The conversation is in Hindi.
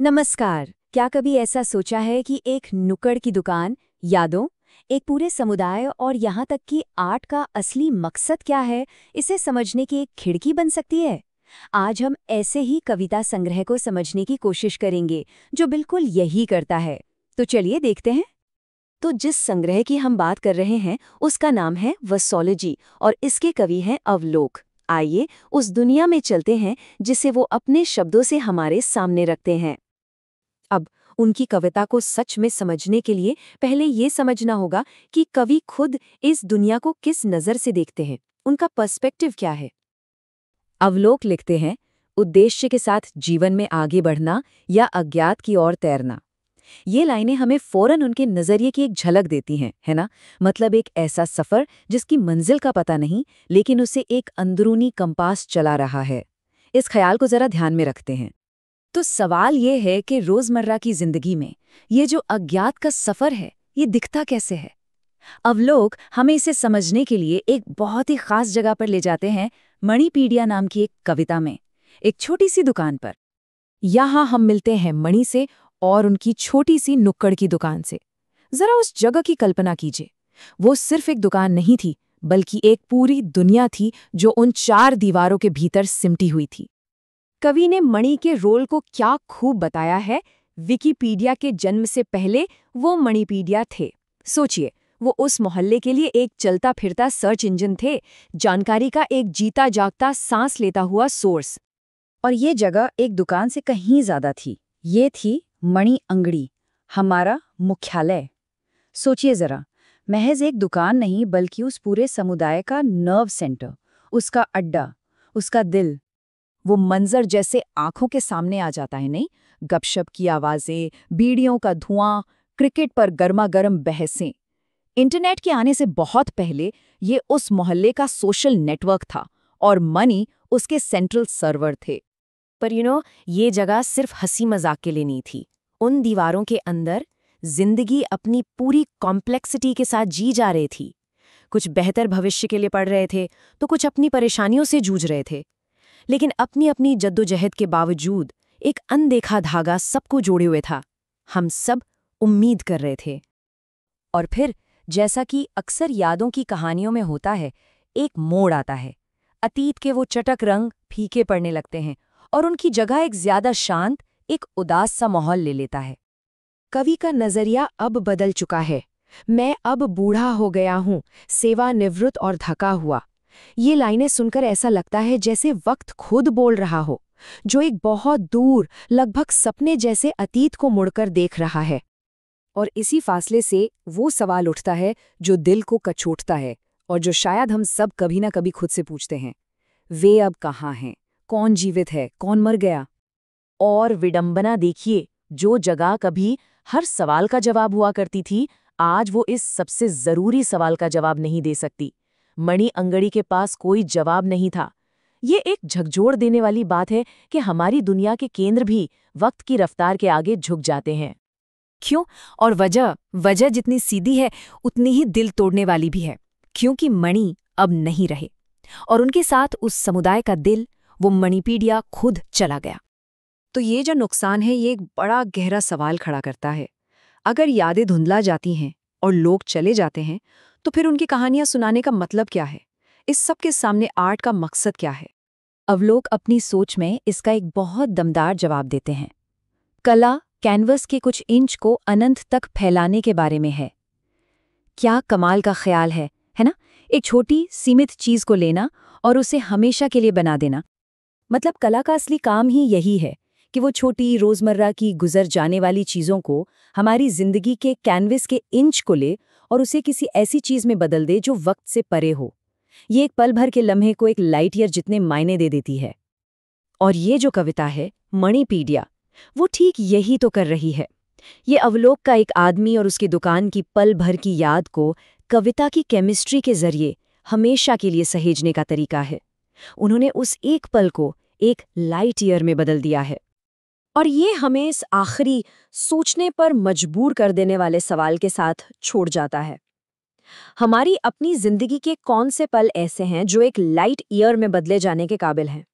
नमस्कार। क्या कभी ऐसा सोचा है कि एक नुक्कड़ की दुकान, यादों, एक पूरे समुदाय और यहाँ तक कि आर्ट का असली मकसद क्या है, इसे समझने की एक खिड़की बन सकती है? आज हम ऐसे ही कविता संग्रह को समझने की कोशिश करेंगे, जो बिल्कुल यही करता है। तो चलिए देखते हैं। तो जिस संग्रह की हम बात कर रहे हैं, उसका नाम है वसोलॉजी और इसके कवि हैं अवलोक। आइए उस दुनिया में चलते हैं जिसे वो अपने शब्दों से हमारे सामने रखते हैं। अब उनकी कविता को सच में समझने के लिए पहले ये समझना होगा कि कवि खुद इस दुनिया को किस नज़र से देखते हैं, उनका पर्सपेक्टिव क्या है। अवलोक लिखते हैं, उद्देश्य के साथ जीवन में आगे बढ़ना या अज्ञात की ओर तैरना। ये लाइनें हमें फौरन उनके नज़रिए की एक झलक देती हैं, है ना? मतलब एक ऐसा सफ़र जिसकी मंजिल का पता नहीं, लेकिन उसे एक अंदरूनी कंपास चला रहा है। इस ख्याल को ज़रा ध्यान में रखते हैं। तो सवाल ये है कि रोजमर्रा की जिंदगी में ये जो अज्ञात का सफर है, ये दिखता कैसे है? अवलोक हमें इसे समझने के लिए एक बहुत ही खास जगह पर ले जाते हैं, मणिपीडिया नाम की एक कविता में, एक छोटी सी दुकान पर। यहाँ हम मिलते हैं मणि से और उनकी छोटी सी नुक्कड़ की दुकान से। जरा उस जगह की कल्पना कीजिए। वो सिर्फ एक दुकान नहीं थी, बल्कि एक पूरी दुनिया थी जो उन चार दीवारों के भीतर सिमटी हुई थी। कवि ने मणि के रोल को क्या खूब बताया है। विकिपीडिया के जन्म से पहले वो मणिपीडिया थे। सोचिए, वो उस मोहल्ले के लिए एक चलता फिरता सर्च इंजन थे, जानकारी का एक जीता जागता सांस लेता हुआ सोर्स। और ये जगह एक दुकान से कहीं ज्यादा थी। ये थी मणि अंगड़ी, हमारा मुख्यालय। सोचिए जरा, महज एक दुकान नहीं बल्कि उस पूरे समुदाय का नर्व सेंटर, उसका अड्डा, उसका दिल। वो मंजर जैसे आंखों के सामने आ जाता है, नहीं? गपशप की आवाजें, बीड़ियों का धुआं, क्रिकेट पर गर्मा गर्म बहसें। इंटरनेट के आने से बहुत पहले ये उस मोहल्ले का सोशल नेटवर्क था और मनी उसके सेंट्रल सर्वर थे। पर ये जगह सिर्फ हंसी मजाक के लिए नहीं थी। उन दीवारों के अंदर जिंदगी अपनी पूरी कॉम्प्लेक्सिटी के साथ जी जा रही थी। कुछ बेहतर भविष्य के लिए पढ़ रहे थे, तो कुछ अपनी परेशानियों से जूझ रहे थे। लेकिन अपनी अपनी जद्दोजहद के बावजूद एक अनदेखा धागा सबको जोड़े हुए था। हम सब उम्मीद कर रहे थे। और फिर, जैसा कि अक्सर यादों की कहानियों में होता है, एक मोड़ आता है। अतीत के वो चटक रंग फीके पड़ने लगते हैं और उनकी जगह एक ज्यादा शांत, एक उदास सा माहौल ले लेता है। कवि का नजरिया अब बदल चुका है। मैं अब बूढ़ा हो गया हूँ, सेवानिवृत्त और थका हुआ। ये लाइनें सुनकर ऐसा लगता है जैसे वक्त खुद बोल रहा हो, जो एक बहुत दूर, लगभग सपने जैसे अतीत को मुड़कर देख रहा है। और इसी फासले से वो सवाल उठता है जो दिल को कचोटता है और जो शायद हम सब कभी ना कभी खुद से पूछते हैं। वे अब कहाँ हैं? कौन जीवित है, कौन मर गया? और विडंबना देखिए, जो जगह कभी हर सवाल का जवाब हुआ करती थी, आज वो इस सबसे जरूरी सवाल का जवाब नहीं दे सकती। मणि अंगड़ी के पास कोई जवाब नहीं था। ये एक झकझोर देने वाली बात है कि हमारी दुनिया के केंद्र भी वक्त की रफ्तार के आगे झुक जाते हैं। क्यों? और वजह जितनी सीधी है, उतनी ही दिल तोड़ने वाली भी है। क्योंकि मणि अब नहीं रहे और उनके साथ उस समुदाय का दिल, वो मणिपीडिया खुद चला गया। तो ये जो नुकसान है, ये एक बड़ा गहरा सवाल खड़ा करता है। अगर यादें धुंधला जाती हैं और लोग चले जाते हैं, तो फिर उनकी कहानियां सुनाने का मतलब क्या है? इस सब के सामने आर्ट का मकसद क्या है? अवलोक अपनी सोच में इसका एक बहुत दमदार जवाब देते हैं। कला कैनवस के कुछ इंच को अनंत तक फैलाने के बारे में है। क्या कमाल का ख्याल है ना? एक छोटी सीमित चीज को लेना और उसे हमेशा के लिए बना देना। मतलब कला का असली काम ही यही है कि वो छोटी रोजमर्रा की गुजर जाने वाली चीजों को हमारी जिंदगी के कैनवस के इंच को ले और उसे किसी ऐसी चीज में बदल दे जो वक्त से परे हो। ये एक पल भर के लम्हे को एक लाइट ईयर जितने मायने दे देती है। और ये जो कविता है, मणिपीडिया, वो ठीक यही तो कर रही है। ये अवलोक का एक आदमी और उसकी दुकान की पल भर की याद को कविता की केमिस्ट्री के जरिए हमेशा के लिए सहेजने का तरीका है। उन्होंने उस एक पल को एक लाइट ईयर में बदल दिया है। और ये हमें इस आखिरी सोचने पर मजबूर कर देने वाले सवाल के साथ छोड़ जाता है। हमारी अपनी जिंदगी के कौन से पल ऐसे हैं जो एक लाइट ईयर में बदले जाने के काबिल हैं?